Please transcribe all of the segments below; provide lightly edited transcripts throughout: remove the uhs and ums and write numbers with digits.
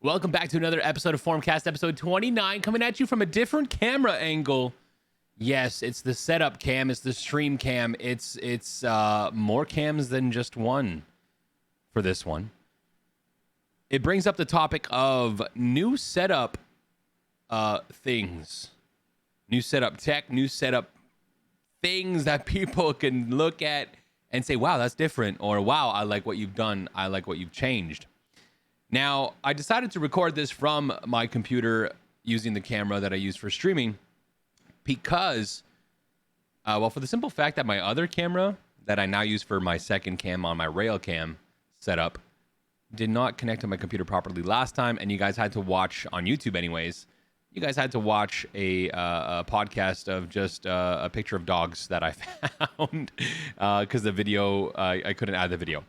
Welcome back to another episode of Formcast, episode 29, coming at you from a different camera angle. Yes, it's the setup cam, it's the stream cam, it's more cams than just one for this one. It brings up the topic of new setup things, new setup tech, new setup things that people can look at and say, wow, that's different, or wow, I like what you've done, I like what you've changed. Now, I decided to record this from my computer using the camera that I use for streaming because, well, for the simple fact that my other camera that I now use for my second cam on my rail cam setup did not connect to my computer properly last time, and you guys had to watch on YouTube anyways. You guys had to watch a podcast of just a picture of dogs that I found because the video, I couldn't add the video.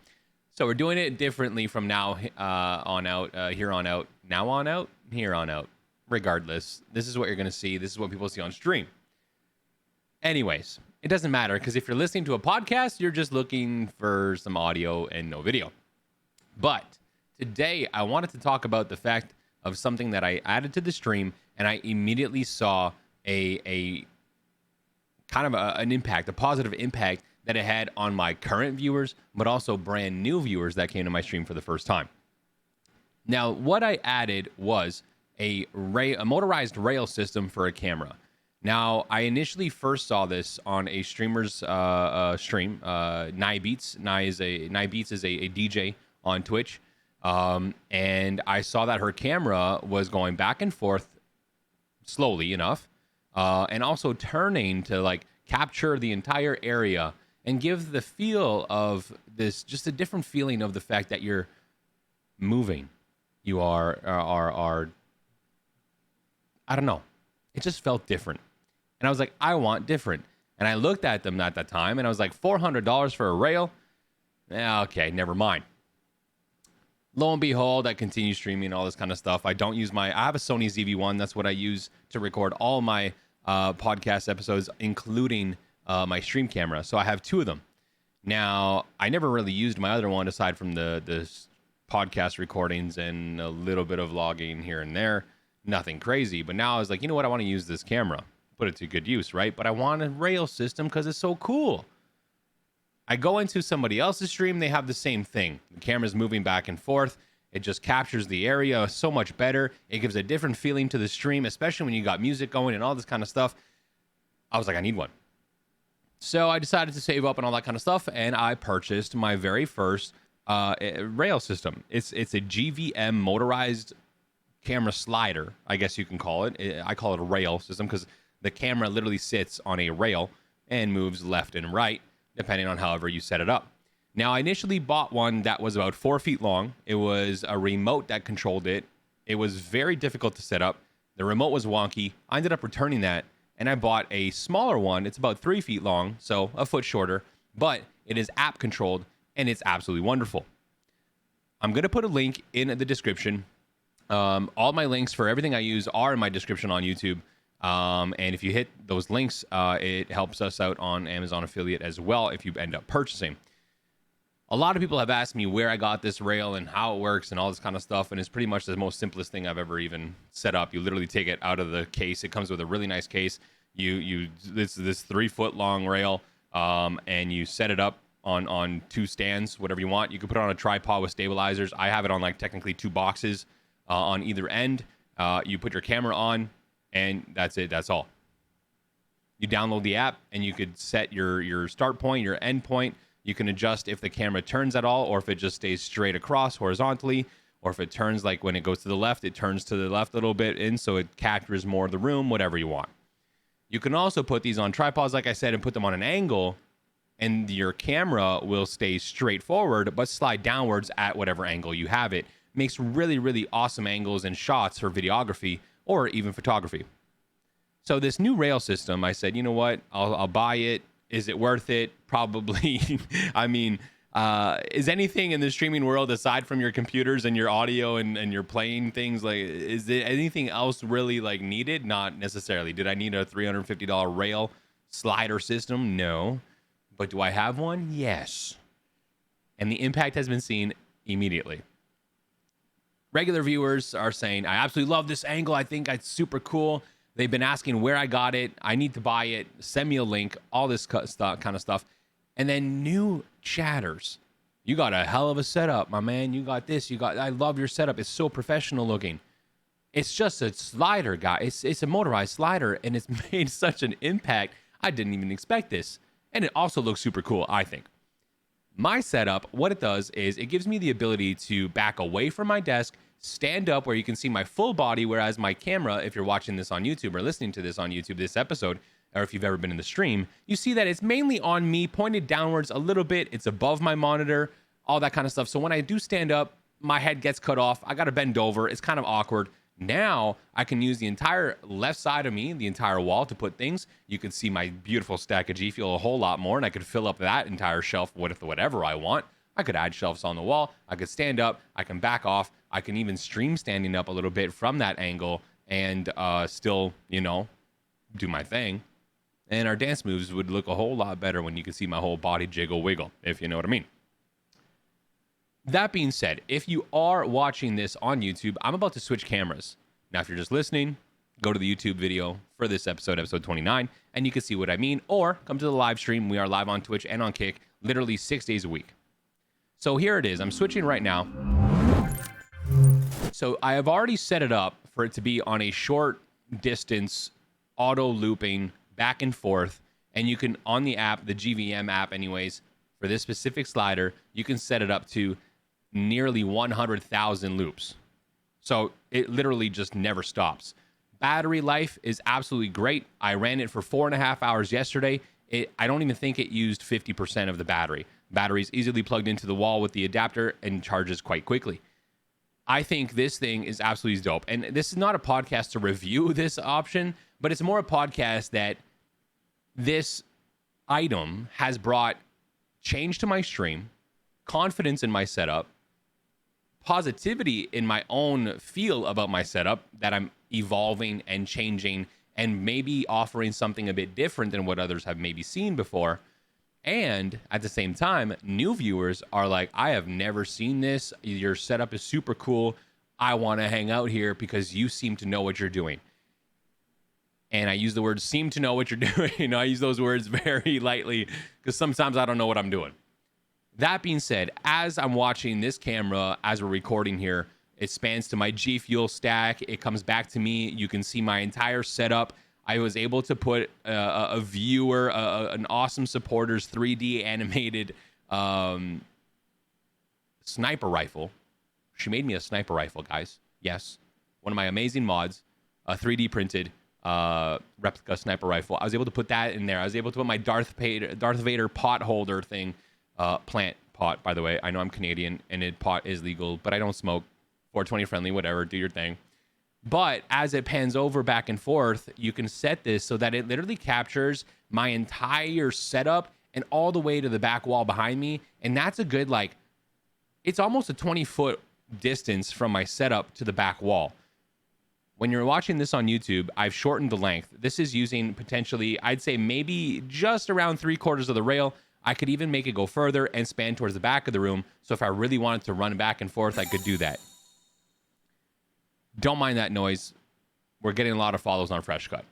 So we're doing it differently from now on out, here on out, now on out, here on out. Regardless, this is what you're going to see. This is what people see on stream. Anyways, it doesn't matter because if you're listening to a podcast, you're just looking for some audio and no video. But today I wanted to talk about the fact of something that I added to the stream and I immediately saw a kind of an impact, a positive impact that it had on my current viewers, but also brand new viewers that came to my stream for the first time. Now, what I added was a motorized rail system for a camera. Now, I initially first saw this on a streamer's stream, Beats. Beats is a DJ on Twitch, and I saw that her camera was going back and forth slowly enough, and also turning to like capture the entire area and give the feel of this, just a different feeling of the fact that you're moving. You are I don't know. It just felt different. And I was like, I want different. And I looked at them at that time and I was like, $400 for a rail? Okay, never mind. Lo and behold, I continue streaming all this kind of stuff. I have a Sony ZV-1. That's what I use to record all my podcast episodes, including my stream camera. So I have two of them. Now, I never really used my other one aside from the podcast recordings and a little bit of vlogging here and there. Nothing crazy. But now I was like, you know what? I want to use this camera. Put it to good use, right? But I want a rail system because it's so cool. I go into somebody else's stream. They have the same thing. The camera's moving back and forth. It just captures the area so much better. It gives a different feeling to the stream, especially when you got music going and all this kind of stuff. I was like, I need one. So I decided to save up and all that kind of stuff, and I purchased my very first rail system. It's a GVM motorized camera slider, I guess you can call it. I call it a rail system because the camera literally sits on a rail and moves left and right, depending on however you set it up. Now, I initially bought one that was about 4 feet long. It was a remote that controlled it. It was very difficult to set up. The remote was wonky. I ended up returning that. And I bought a smaller one. It's about 3 feet long, so a foot shorter, but it is app controlled and it's absolutely wonderful. I'm going to put a link in the description. All my links for everything I use are in my description on YouTube. And if you hit those links, it helps us out on Amazon affiliate as well if you end up purchasing. A lot of people have asked me where I got this rail and how it works and all this kind of stuff, and it's pretty much the most simplest thing I've ever even set up. You literally take it out of the case. It comes with a really nice case. This 3 foot long rail, and you set it up on two stands, whatever you want. You can put it on a tripod with stabilizers. I have it on like technically two boxes on either end. You put your camera on, and that's it. That's all. You download the app, and you could set your start point, your end point. You can adjust if the camera turns at all, or if it just stays straight across horizontally, or if it turns like when it goes to the left, it turns to the left a little bit in so it captures more of the room, whatever you want. You can also put these on tripods, like I said, and put them on an angle, and your camera will stay straight forward, but slide downwards at whatever angle you have it. Makes really, really awesome angles and shots for videography or even photography. So this new rail system, I said, you know what? I'll buy it. Is it worth it? Probably. I mean, is anything in the streaming world aside from your computers and your audio and your playing things, like, is there anything else really like needed? Not necessarily. Did I need a $350 rail slider system? No. But do I have one? Yes. And the impact has been seen immediately. regular viewers are saying, I absolutely love this angle. I think it's super cool. They've been asking where I got it. I need to buy it. Send me a link, all this kind of stuff. And then new chatters. You got a hell of a setup, my man. You got this. I love your setup. It's so professional looking. It's just a slider, guy. It's a motorized slider, and it's made such an impact. I didn't even expect this. And it also looks super cool, I think. My setup, what it does is it gives me the ability to back away from my desk, stand up where you can see my full body, whereas my camera, if you're watching this on YouTube or listening to this on YouTube, this episode, or if you've ever been in the stream, you see that it's mainly on me, pointed downwards a little bit. It's above my monitor, all that kind of stuff. So when I do stand up, my head gets cut off. I got to bend over. It's kind of awkward. Now I can use the entire left side of me, the entire wall, to put things. You can see my beautiful stack of GFUEL a whole lot more, and I could fill up that entire shelf with whatever I want. I could add shelves on the wall. I could stand up. I can back off. I can even stream standing up a little bit from that angle and still, do my thing. And our dance moves would look a whole lot better when you can see my whole body jiggle wiggle, if you know what I mean. That being said, if you are watching this on YouTube, I'm about to switch cameras. Now, if you're just listening, go to the YouTube video for this episode 29, and you can see what I mean, or come to the live stream. We are live on Twitch and on Kick, literally 6 days a week. So here it is. I'm switching right now. So I have already set it up for it to be on a short distance, auto looping back and forth. And you can, on the app, the GVM app anyways, for this specific slider, you can set it up to nearly 100,000 loops. So it literally just never stops. Battery life is absolutely great. I ran it for 4.5 hours yesterday. I don't even think it used 50% of the battery. Battery's easily plugged into the wall with the adapter and charges quite quickly. I think this thing is absolutely dope. And this is not a podcast to review this option, but it's more a podcast that this item has brought change to my stream, confidence in my setup, positivity in my own feel about my setup, that I'm evolving and changing and maybe offering something a bit different than what others have maybe seen before. And at the same time, new viewers are like, I have never seen this. Your setup is super cool. I want to hang out here because you seem to know what you're doing. And I use the word seem to know what you're doing. I use those words very lightly because sometimes I don't know what I'm doing. That being said, as I'm watching this camera, as we're recording here, it spans to my GFUEL stack. It comes back to me. You can see my entire setup. I was able to put a viewer, an awesome supporter's 3D animated sniper rifle. She made me a sniper rifle, guys. Yes. One of my amazing mods, a 3D printed replica sniper rifle. I was able to put that in there. I was able to put my Darth Vader pot holder thing. Plant pot, by the way. I know I'm Canadian and pot is legal, but I don't smoke. 420 friendly, whatever, do your thing. But as it pans over back and forth, you can set this so that it literally captures my entire setup and all the way to the back wall behind me. And that's a good, it's almost a 20-foot distance from my setup to the back wall. When you're watching this on YouTube, I've shortened the length. This is using potentially, I'd say maybe just around 3/4 of the rail. I could even make it go further and span towards the back of the room. So if I really wanted to run back and forth, I could do that. Don't mind that noise. We're getting a lot of follows on FreshCut.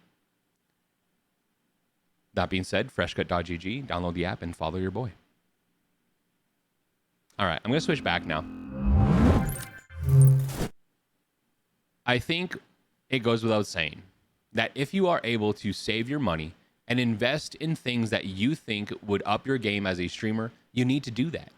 That being said, freshcut.gg, download the app and follow your boy. All right, I'm going to switch back now. I think it goes without saying that if you are able to save your money and invest in things that you think would up your game as a streamer, you need to do that.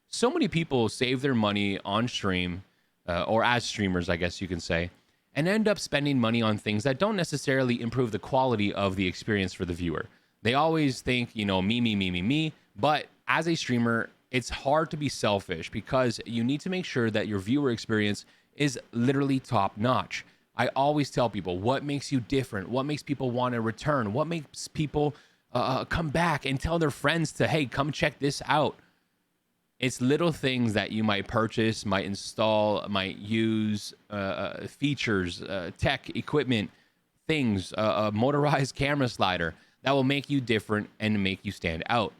So many people save their money on stream, or as streamers, I guess you can say, and end up spending money on things that don't necessarily improve the quality of the experience for the viewer. They always think, me. But as a streamer, it's hard to be selfish because you need to make sure that your viewer experience is literally top notch. I always tell people what makes you different, what makes people want to return, what makes people come back and tell their friends to, hey, come check this out. It's little things that you might purchase, might install, might use, features, tech, equipment, things, a motorized camera slider that will make you different and make you stand out.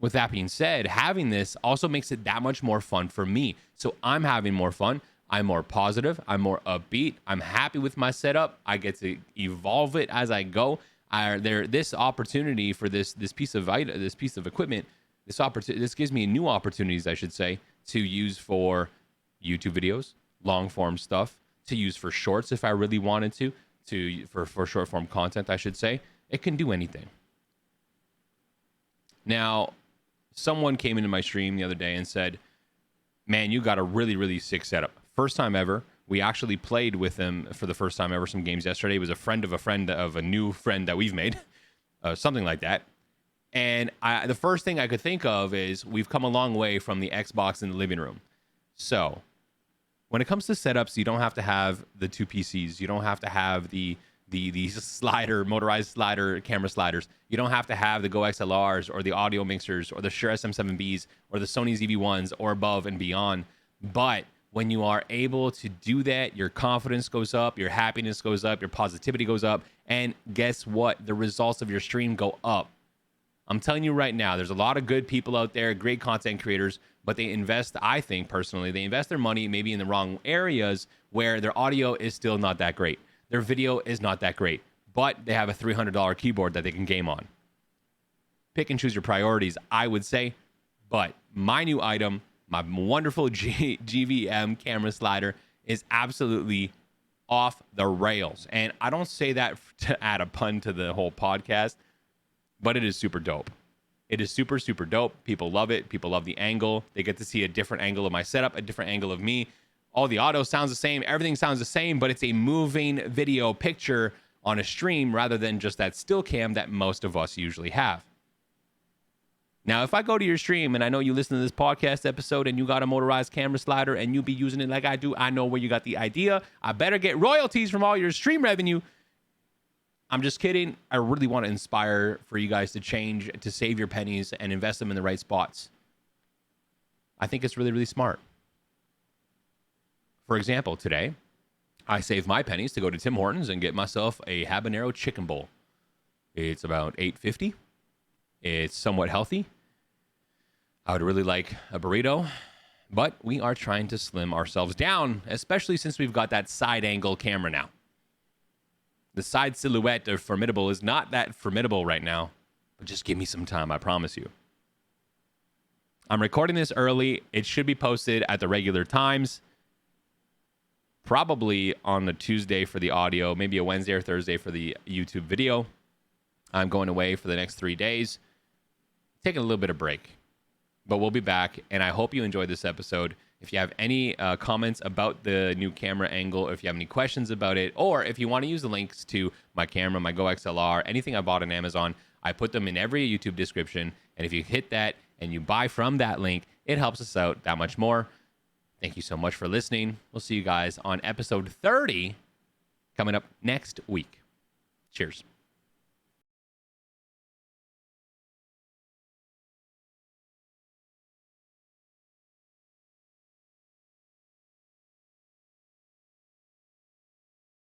with that being said, having this also makes it that much more fun for me. So I'm having more fun. I'm more positive. I'm more upbeat. I'm happy with my setup. I get to evolve it as I go. This opportunity for this piece of equipment, this gives me new opportunities, I should say, to use for YouTube videos, long form stuff, to use for shorts if I really wanted to for short form content, I should say. It can do anything. Now, someone came into my stream the other day and said, man, you got a really, really sick setup. First time ever. We actually played with him for the first time ever some games yesterday. It was a friend of a new friend that we've made, something like that. And the first thing I could think of is we've come a long way from the Xbox in the living room. So when it comes to setups, you don't have to have the two PCs. You don't have to have the motorized slider, camera sliders. You don't have to have the Go XLRs or the audio mixers or the Shure SM7Bs or the Sony ZV-1s or above and beyond. But when you are able to do that, your confidence goes up, your happiness goes up, your positivity goes up, and guess what? The results of your stream go up. I'm telling you right now, there's a lot of good people out there, great content creators, but they invest, I think personally, they invest their money maybe in the wrong areas where their audio is still not that great. Their video is not that great, but they have a $300 keyboard that they can game on. Pick and choose your priorities, I would say, but my new item, my wonderful GVM camera slider, is absolutely off the rails. And I don't say that to add a pun to the whole podcast, but it is super dope. It is super, super dope. People love it. People love the angle. They get to see a different angle of my setup, a different angle of me. All the audio sounds the same. Everything sounds the same, but it's a moving video picture on a stream rather than just that still cam that most of us usually have. Now, if I go to your stream and I know you listen to this podcast episode and you got a motorized camera slider and you be using it like I do, I know where you got the idea. I better get royalties from all your stream revenue. I'm just kidding. I really want to inspire for you guys to change, to save your pennies and invest them in the right spots. I think it's really, really smart. For example, today, I saved my pennies to go to Tim Hortons and get myself a habanero chicken bowl. It's about $8.50. It's somewhat healthy. I would really like a burrito, but we are trying to slim ourselves down, especially since we've got that side angle camera now. The side silhouette of Formidable is not that formidable right now, but just give me some time, I promise you. I'm recording this early. It should be posted at the regular times, probably on a Tuesday for the audio, maybe a Wednesday or Thursday for the YouTube video. I'm going away for the next 3 days, taking a little bit of break, but we'll be back, and I hope you enjoyed this episode. If you have any comments about the new camera angle, or if you have any questions about it, or if you want to use the links to my camera, my Go XLR, anything I bought on Amazon, I put them in every YouTube description, and if you hit that and you buy from that link, it helps us out that much more. Thank you so much for listening. We'll see you guys on episode 30 coming up next week. Cheers.